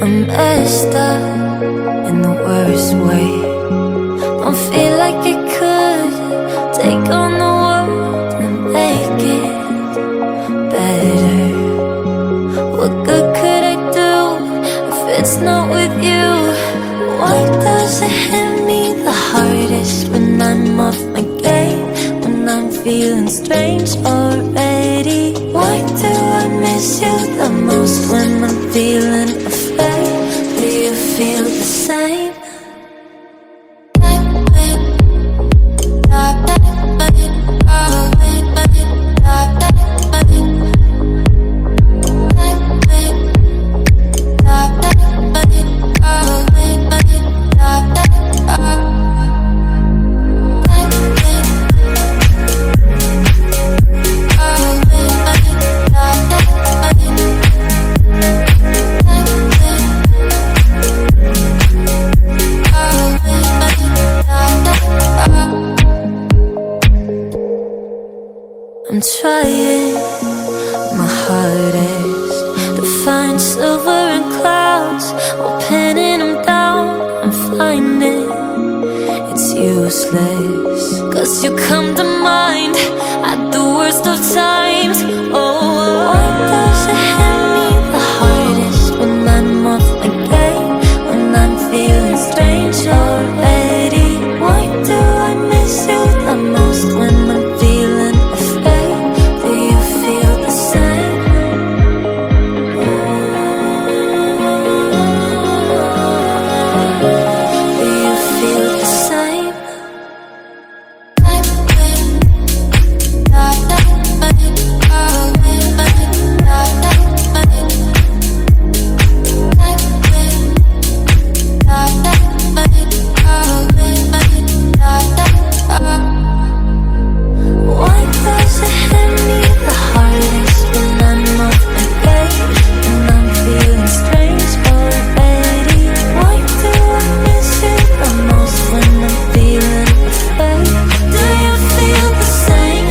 I'm messed up in the worst way. Don't feel like I could take on the world and make it better. What good could I do if it's not with you? Why does it hit me the hardest when I'm off my game? When I'm feeling strange already? Why do I miss you the most when I'm feeling afraid? Do you feel the same? I'm trying my hardest to find silver in clouds while pinning them down. I'm finding it's useless, 'cause you come to mind at the worst of times. Oh, why does it hit me the hardest when I'm off my game? When I'm feeling strange already? Why do I miss you the most when I'm feeling afraid? Do you feel the same? Do you feel the same? Why does it hit me the hardest when I'm off my game? When I'm feeling strange already? Why do I miss you the most when I'm feeling afraid? Do you feel the same?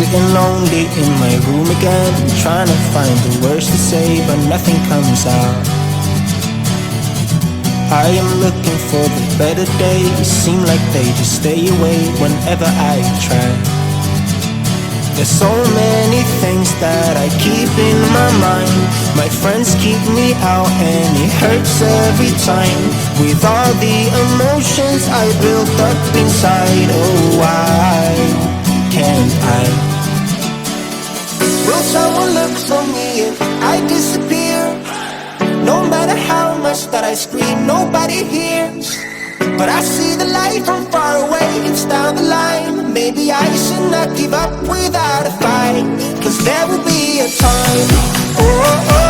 Sitting lonely in my room again, trying to find the words to say, but nothing comes out. I am looking for the better days, seem like they just stay away whenever I try. There's so many things that I keep in my mind. My friends keep me out and it hurts every time. With all the emotions I built up inside, oh why can't I? Will someone look for me if I disappear? No matter how much that I scream, nobody hears. But I see the light from far away, it's down the line. Maybe I should not give up without a fight, 'cause there will be a time, oh, oh,